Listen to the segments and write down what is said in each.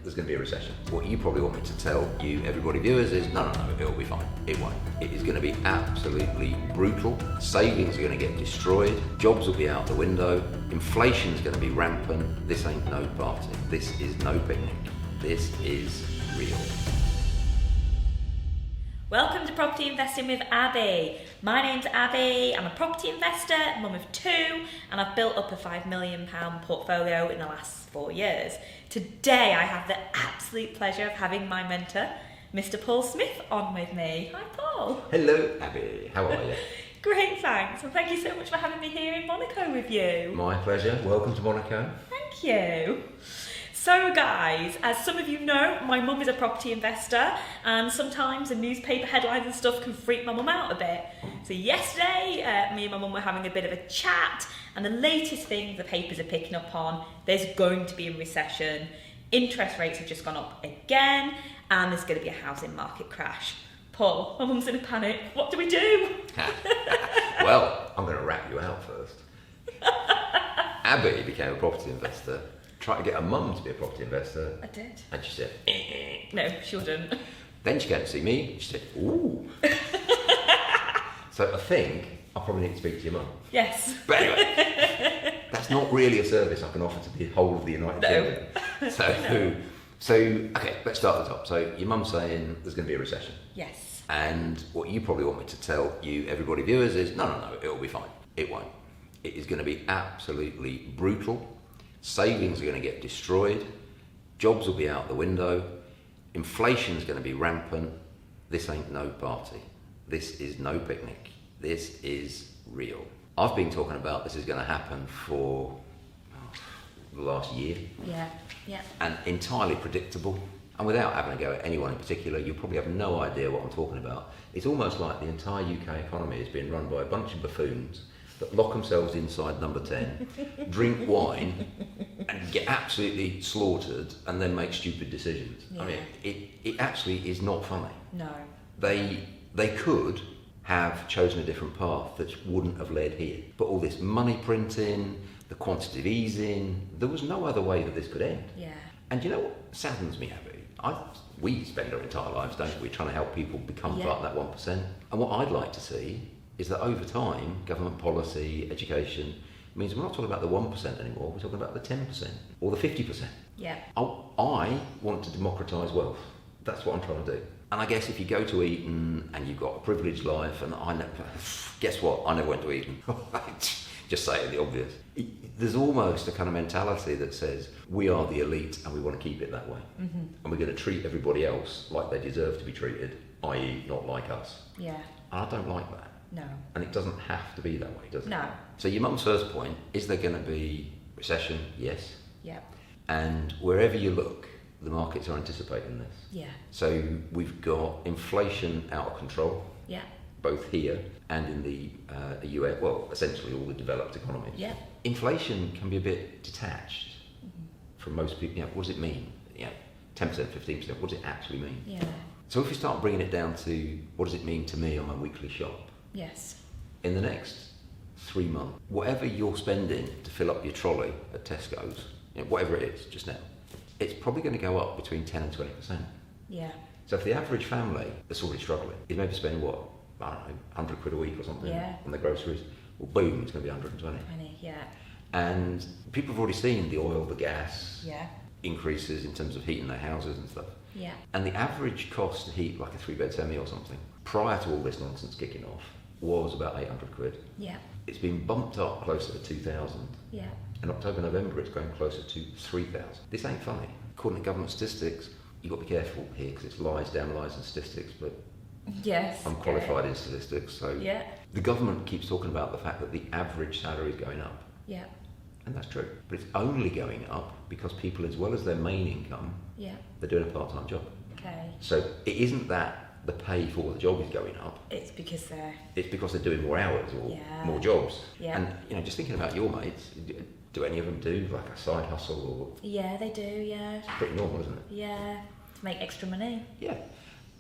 There's going to be a recession. What you probably want me to tell you, everybody viewers, is no, it'll be fine. It won't. It is going to be absolutely brutal. Savings are going to get destroyed. Jobs will be out the window. Inflation is going to be rampant. This ain't no party. This is no picnic. This is real. Welcome to Property Investing with Abi. My name's Abi, I'm a property investor, mum of two, and I've built up a £5 million portfolio in the last 4 years. Today I have the absolute pleasure of having my mentor, Mr. Paul Smith, on with me. Hi Paul. Hello Abi, how are you? Great, thanks, and thank you so much for having me here in Monaco with you. My pleasure, welcome to Monaco. Thank you. So guys, as some of you know, my mum is a property investor, and sometimes the newspaper headlines and stuff can freak my mum out a bit. So yesterday, me and my mum were having a bit of a chat, and the latest thing the papers are picking up on, there's going to be a recession, interest rates have just gone up again, and there's going to be a housing market crash. Paul, my mum's in a panic. What do we do? Well, I'm going to wrap you out first. Abi became a property investor. Tried to get her mum to be a property investor. I did. And she said, No, she wouldn't. Then she came to see me, and she said, ooh. So I think I probably need to speak to your mum. Yes. But anyway, that's not really a service I can offer to the whole of the United Kingdom. So, okay, let's start at the top. So your mum's saying there's going to be a recession. Yes. And what you probably want me to tell you, everybody viewers, is no, it'll be fine. It won't. It is going to be absolutely brutal. Savings are going to get destroyed. Jobs will be out the window. Inflation is going to be rampant. This ain't no party. This is no picnic. This is real. I've been talking about this is going to happen for the last year. Yeah. And entirely predictable. And without having to go at anyone in particular, you probably have no idea what I'm talking about. It's almost like the entire UK economy is being run by a bunch of buffoons that lock themselves inside number 10, drink wine, and get absolutely slaughtered, and then make stupid decisions. Yeah. I mean, it actually is not funny. No. They could have chosen a different path that wouldn't have led here. But all this money printing, the quantitative easing, there was no other way that this could end. Yeah. And you know what saddens me, Abi? We spend our entire lives, don't we, trying to help people become part of that 1%. And what I'd like to see is that over time, government policy, education, means we're not talking about the 1% anymore, we're talking about the 10% or the 50%. Yeah. I want to democratise wealth. That's what I'm trying to do. And I guess if you go to Eton and you've got a privileged life, and guess what? I never went to Eton. Just saying the obvious. There's almost a kind of mentality that says we are the elite and we want to keep it that way. Mm-hmm. And we're going to treat everybody else like they deserve to be treated, i.e. not like us. Yeah. And I don't like that. No. And it doesn't have to be that way, does it? No. So your mum's first point, is there going to be recession? Yes. Yeah. And wherever you look, the markets are anticipating this. Yeah. So we've got inflation out of control. Yeah. Both here and in the US, well, essentially all the developed economies. Yeah. Inflation can be a bit detached from most people. What does it mean? 10%, 15%, what does it actually mean? Yeah. So if we start bringing it down to what does it mean to me on my weekly shop? Yes. In the next 3 months, whatever you're spending to fill up your trolley at Tesco's, whatever it is just now, it's probably going to go up between 10 and 20%. Yeah. So if the average family that's already struggling is maybe spending what, I don't know, 100 quid a week or something on their groceries, well, boom, it's going to be 120. Yeah. And people have already seen the oil, the gas increases in terms of heating their houses and stuff. Yeah. And the average cost to heat like a 3-bed semi or something, prior to all this nonsense kicking off, was about 800 quid. Yeah. It's been bumped up closer to 2,000. Yeah. In October, November, it's going closer to 3,000. This ain't funny. According to government statistics, you've got to be careful here because it's lies, damn lies and statistics, but yes, I'm qualified in statistics, so the government keeps talking about the fact that the average salary is going up. Yeah. And that's true. But it's only going up because people, as well as their main income, they're doing a part-time job. Okay. So it isn't that the pay for the job is going up. It's because they're doing more hours or more jobs. Yeah. And just thinking about your mates, do any of them do like a side hustle or? Yeah, they do. Yeah. It's pretty normal, isn't it? Yeah, to make extra money. Yeah.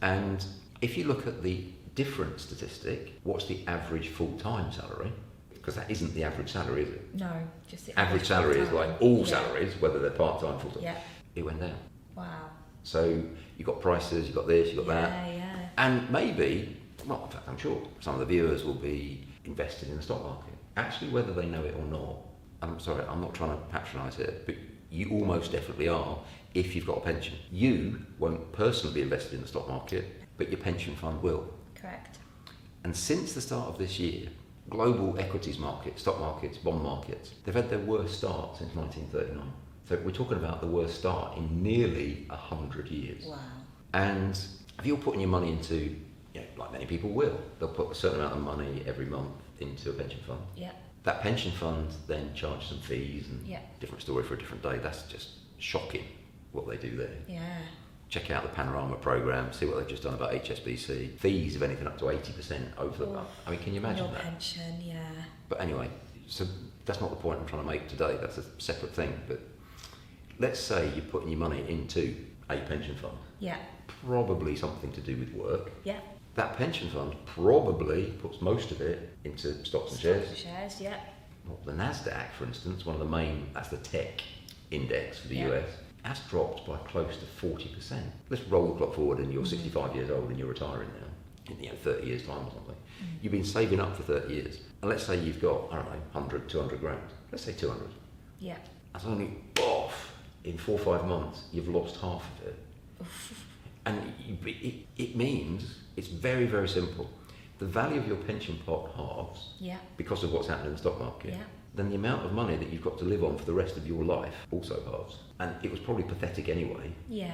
And if you look at the different statistic, what's the average full-time salary? Because that isn't the average salary, is it? No, just the average salary is like all salaries, whether they're part-time, full-time. Yeah. It went down. Wow. So you've got prices, you've got this, you've got that. Yeah. And maybe, well, in fact, I'm sure some of the viewers will be invested in the stock market. Actually, whether they know it or not, I'm sorry, I'm not trying to patronise it, but you almost definitely are if you've got a pension. You won't personally be invested in the stock market, but your pension fund will. Correct. And since the start of this year, global equities markets, stock markets, bond markets, they've had their worst start since 1939. So we're talking about the worst start in nearly 100 years. Wow. And if you're putting your money into, like many people will, they'll put a certain amount of money every month into a pension fund. Yeah. That pension fund then charges some fees, and Yeah. different story for a different day. That's just shocking what they do there. Yeah. Check out the Panorama programme, see what they've just done about HSBC. Fees of anything up to 80% over the... I mean, can you imagine Your that? pension, yeah. But anyway, so that's not the point I'm trying to make today. That's a separate thing. But let's say you're putting your money into a pension fund. Yeah. Probably something to do with work. Yeah. That pension fund probably puts most of it into stocks and shares. Shares, yeah. Well, the NASDAQ, for instance, one of the main, that's the tech index for the US, has dropped by close to 40%. Let's roll the clock forward and you're 65 years old and you're retiring now, in 30 years' time or something. You've been saving up for 30 years. And let's say you've got, I don't know, 100, 200 grand. Let's say 200. Yeah. That's only off. In 4 or 5 months, you've lost half of it. And it means, it's very, very simple. The value of your pension pot halves because of what's happened in the stock market. Yeah. Then the amount of money that you've got to live on for the rest of your life also halves. And it was probably pathetic anyway. Yeah.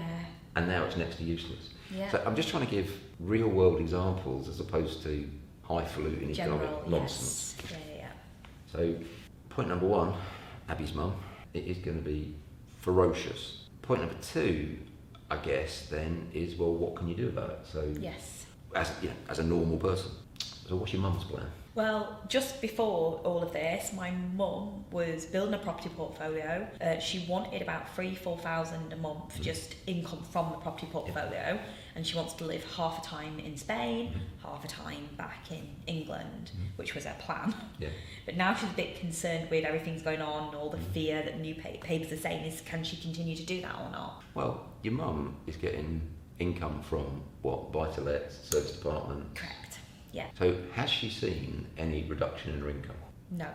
And now it's next to useless. Yeah. So I'm just trying to give real world examples as opposed to highfalutin General, economic nonsense. Yes. Yeah. So point number 1, Abby's mum, it is going to be ferocious. Point number 2, I guess, then is, well, what can you do about it? So Yes. as a normal person. So what's your mum's plan? Well, just before all of this, my mum was building a property portfolio. She wanted about 3,000-4,000 a month just income from the property portfolio, and she wants to live half a time in Spain, half a time back in England, which was her plan. Yeah. But now she's a bit concerned with everything's going on, all the fear that new papers are saying is, can she continue to do that or not? Well, your mum is getting income from what? Buy-to-let, service department. Correct. Yeah. So has she seen any reduction in her income? No.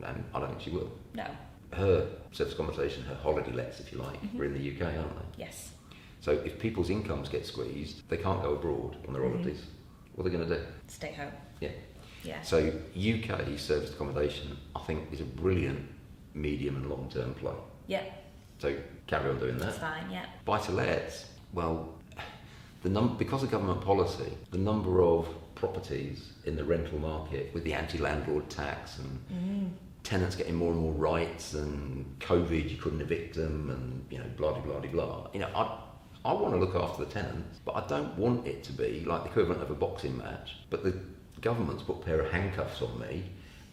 And I don't think she will. No. Her service accommodation, her holiday lets, if you like, are in the UK, aren't they? Yes. So if people's incomes get squeezed, they can't go abroad on their holidays. What are they going to do? Stay home. Yeah. Yeah. So UK service accommodation, I think, is a brilliant medium and long-term play. Yeah. So carry on doing that. That's fine. Yeah. Buy-to-lets, well, because of government policy, the number of properties in the rental market with the anti-landlord tax and tenants getting more and more rights, and COVID, you couldn't evict them, and blah blah blah blah. I want to look after the tenants, but I don't want it to be like the equivalent of a boxing match. But the government's put a pair of handcuffs on me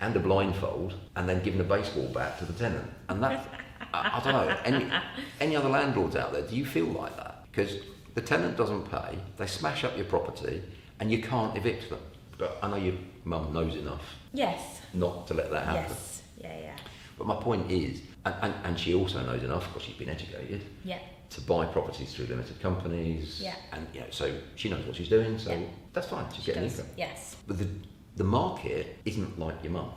and a blindfold, and then given a baseball bat to the tenant, and that I don't know. Any other landlords out there? Do you feel like that? Because the tenant doesn't pay, they smash up your property, and you can't evict them. But I know your mum knows enough Yes. not to let that happen. Yes. Yeah. But my point is, and she also knows enough, because she's been educated, Yeah. to buy properties through limited companies. Yeah. And so she knows what she's doing, so that's fine, she's She getting does. income. Yes. But the market isn't like your mum.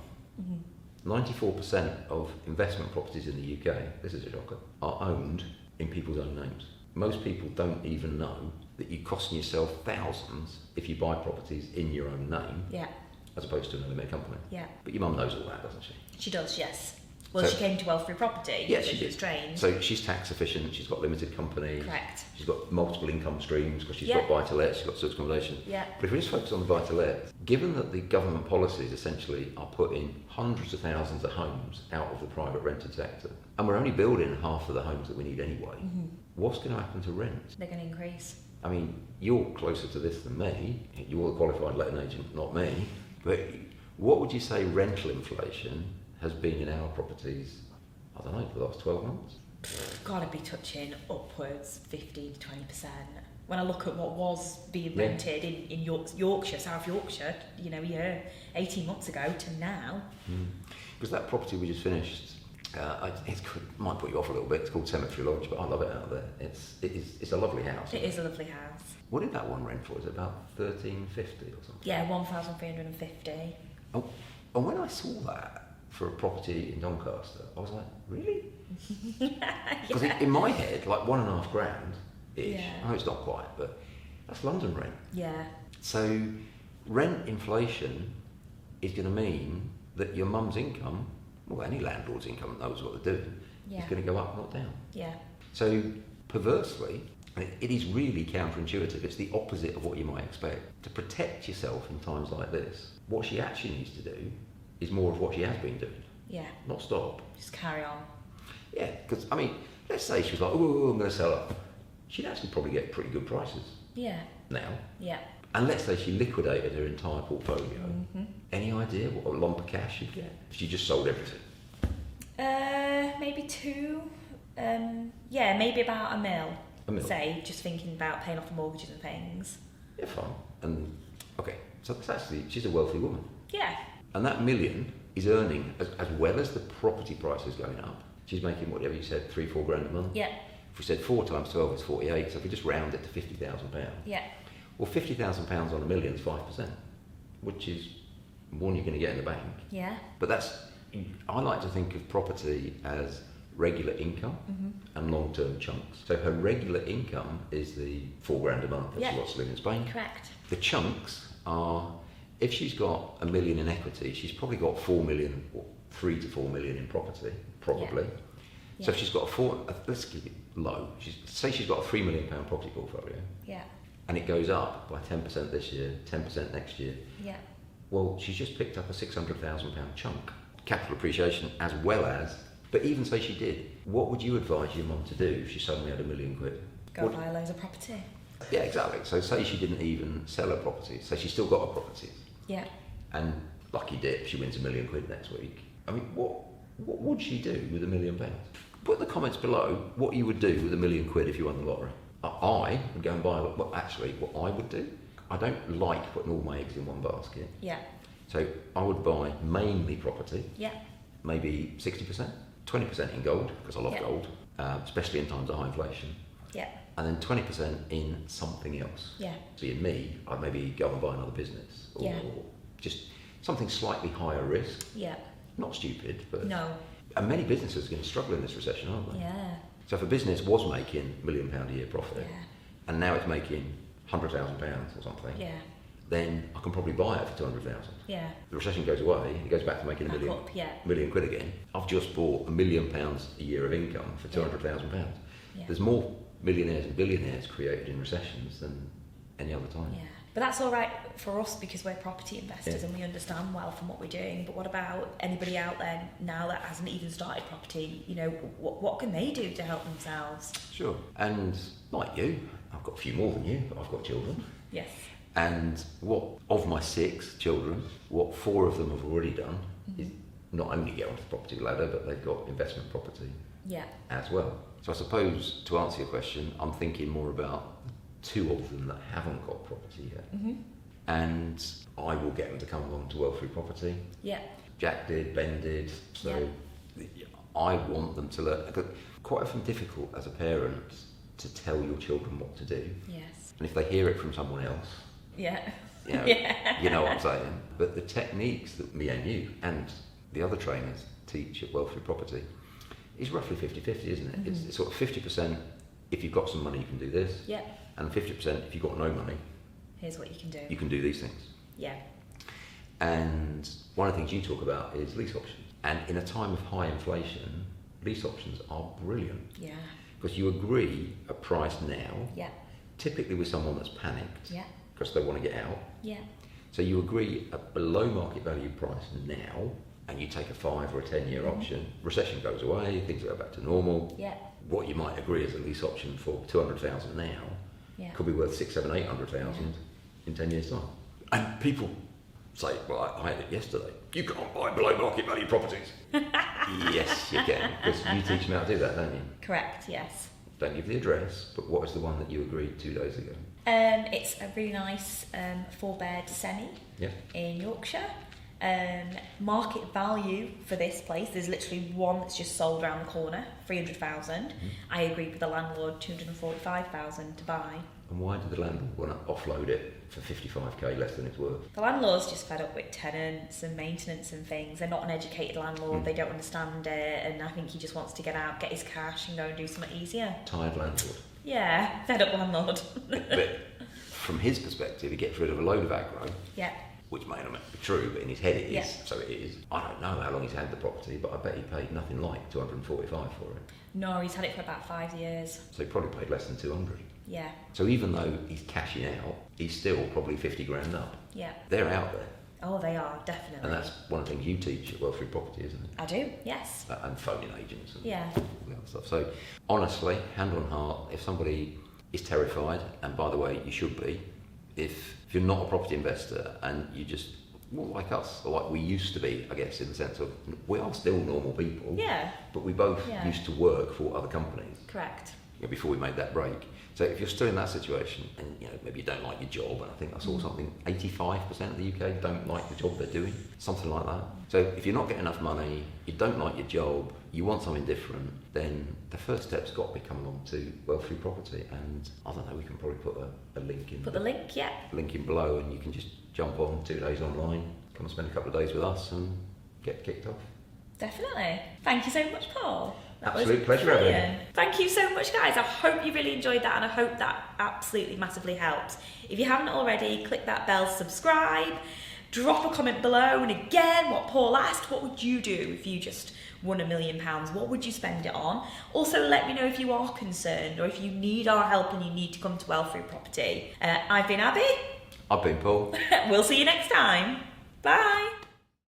94% of investment properties in the UK, this is a shocker, are owned in people's own names. Most people don't even know that you're costing yourself thousands if you buy properties in your own name, Yeah. as opposed to another company. Yeah. But your mum knows all that, doesn't she? She does. Yes. Well, So- she came to wealth through property. Yeah, so she she was did. trained. So she's tax efficient, she's got limited companies, Correct. she's got multiple income streams because she's Yeah. got buy-to-let, she's got service accommodation. Yeah. But if we just focus on the buy-to-let, given that the government policies essentially are putting hundreds of thousands of homes out of the private rented sector, and we're only building half of the homes that we need anyway, what's going to happen to rent? They're going to increase. I mean, you're closer to this than me, you're the qualified letting agent, not me, but what would you say rental inflation has been in our properties, I don't know, for the last 12 months? Got to be touching upwards 15 to 20%. When I look at what was being Yeah. rented in Yorkshire, South Yorkshire, a year, 18 months ago to now. Because that property we just finished Might put you off a little bit. It's called Cemetery Lodge, but I love it out there. It's a lovely house. It is a lovely house. What did that one rent for? Is it about $1,350 or something? Yeah, 1,350. Oh, and when I saw that for a property in Doncaster, I was like, really? Because in my head, like $1,500 ish. Yeah. I know it's not quite, but that's London rent. Yeah. So rent inflation is going to mean that your mum's income, well, any landlord's income that knows what they're doing, is going to go up, not down. Yeah. So perversely, it is really counterintuitive. It's the opposite of what you might expect. To protect yourself in times like this, what she actually needs to do is more of what she has been doing. Yeah. Not stop. Just carry on. Yeah, because, I mean, let's say she was like, oh, I'm going to sell up. She'd actually probably get pretty good prices. Yeah. Now. Yeah. And let's say she liquidated her entire portfolio. Mm-hmm. Any idea what a lump of cash she'd get if she just sold everything? Maybe two. Yeah, maybe about $1 million. $1 million. Say, just thinking about paying off the mortgages and things. Yeah, fine. And okay, so that's actually, she's a wealthy woman. Yeah. And that $1 million is earning, as well as the property prices going up, she's making whatever you said, $3-4 a month. Yeah. If we said 4 times 12 is 48, so if we just round it to £50,000. Yeah. Well, £50,000 on $1 million is 5%, which is more than you're going to get in the bank. Yeah. But I like to think of property as regular income and long-term chunks. So her regular income is the $4 a month that she wants to live in Spain. Correct. The chunks are, if she's got $1 million in equity, she's probably got 4 million or 3 to 4 million in property, probably. Yeah. So if she's got let's keep it low. Say she's got a £3 million property portfolio. Yeah. And it goes up by 10% this year, 10% next year. Yeah. Well, she's just picked up a £600,000 chunk. Capital appreciation as well as, but even say she did, what would you advise your mum to do if she suddenly had £1 million? Go buy loads of property. Yeah, exactly. So say she didn't even sell her property, so she's still got her properties. Yeah. And lucky dip, she wins £1 million next week. I mean, what would she do with £1 million? Put in the comments below what you would do with £1 million if you won the lottery. I would go and buy, what I would do, I don't like putting all my eggs in one basket. Yeah. So I would buy mainly property. Yeah. Maybe 60%, 20% in gold, because I love gold, especially in times of high inflation. Yeah. And then 20% in something else. Yeah. Being me, I'd maybe go and buy another business or just something slightly higher risk. Yeah. Not stupid, but... No. And many businesses are going to struggle in this recession, aren't they? Yeah. So if a business was making £1 million a year profit, and now it's making £100,000 or something, then I can probably buy it for 200,000. Yeah. The recession goes away, it goes back to making £1 million again. I've just bought £1 million a year of income for £200,000. Yeah. There's more millionaires and billionaires created in recessions than any other time. Yeah. But that's all right for us because we're property investors and we understand wealth and what we're doing. But what about anybody out there now that hasn't even started property? You know, what can they do to help themselves? Sure. And like you, I've got a few more than you, but I've got children. Yes. And what of my 6 children, what 4 of them have already done is not only get onto the property ladder, but they've got investment property as well. So I suppose to answer your question, I'm thinking more about 2 of them that haven't got property yet. And I will get them to come along to Wealth Free Property. Yeah. Jack did, Ben did. So I want them to learn. Quite often difficult as a parent to tell your children what to do. Yes. And if they hear it from someone else, you know, you know what I'm saying. But the techniques that me and you and the other trainers teach at Wealth Free Property is roughly 50-50, isn't it? It's sort of 50% if you've got some money you can do this. Yeah. And 50% if you've got no money. Here's what you can do. You can do these things. Yeah. And one of the things you talk about is lease options. And in a time of high inflation, lease options are brilliant. Yeah. Because you agree a price now. Yeah. Typically with someone that's panicked. Yeah. Because they want to get out. Yeah. So you agree a below market value price now, and you take a 5 or a 10-year option. Recession goes away, things go back to normal. Yeah. What you might agree as a lease option for 200,000 now could be worth 600,000, 700,000, 800,000 in 10 years' time. And people say, well, I had it yesterday. You can't buy below market value properties. Yes, you can, because you teach them how to do that, don't you? Correct, yes. Don't give the address, but what was the one that you agreed 2 days ago? It's a really nice 4-bed semi in Yorkshire. Market value for this place, there's literally one that's just sold around the corner, 300,000. I agreed with the landlord, 245,000 to buy. And why did the landlord want to offload it for 55k less than it's worth? The landlord's just fed up with tenants and maintenance and things. They're not an educated landlord, they don't understand it, and I think he just wants to get out, get his cash and go and do something easier. Tired landlord. Yeah, fed up landlord. But from his perspective, he gets rid of a load of aggro. Yeah. Which may not be true, but in his head it is, Yeah. so it is. I don't know how long he's had the property, but I bet he paid nothing like 245 for it. No, he's had it for about 5 years. So he probably paid less than 200. Yeah. So even though he's cashing out, he's still probably 50 grand up. Yeah. They're out there. Oh, they are, definitely. And that's one of the things you teach at Wealthy Property, isn't it? I do, yes. And phoning agents and Yeah. all the other stuff. So honestly, hand on heart, if somebody is terrified, and by the way, you should be, if you're not a property investor and you just, well, like us, or like we used to be, I guess, in the sense of we are still normal people, Yeah. but we both Yeah. used to work for other companies Correct. before we made that break. So if you're still in that situation and maybe you don't like your job, and I think I saw something, 85% of the UK don't like the job they're doing, something like that. So if you're not getting enough money, you don't like your job, you want something different, then the first step's got to be coming along to Wealthy Property, and I don't know, we can probably put a link in. Put the link, yeah. Link in below, and you can just jump on 2 days online, come and spend a couple of days with us and get kicked off. Definitely. Thank you so much, Paul. That was Absolute pleasure, Abi. brilliant. Thank you so much, guys. I hope you really enjoyed that, and I hope that absolutely massively helps. If you haven't already, click that bell, subscribe, drop a comment below, and again, what Paul asked, what would you do if you just won £1 million? What would you spend it on? Also, let me know if you are concerned or if you need our help and you need to come to Wealthy Property. I've been Abby. I've been Paul. We'll see you next time. Bye.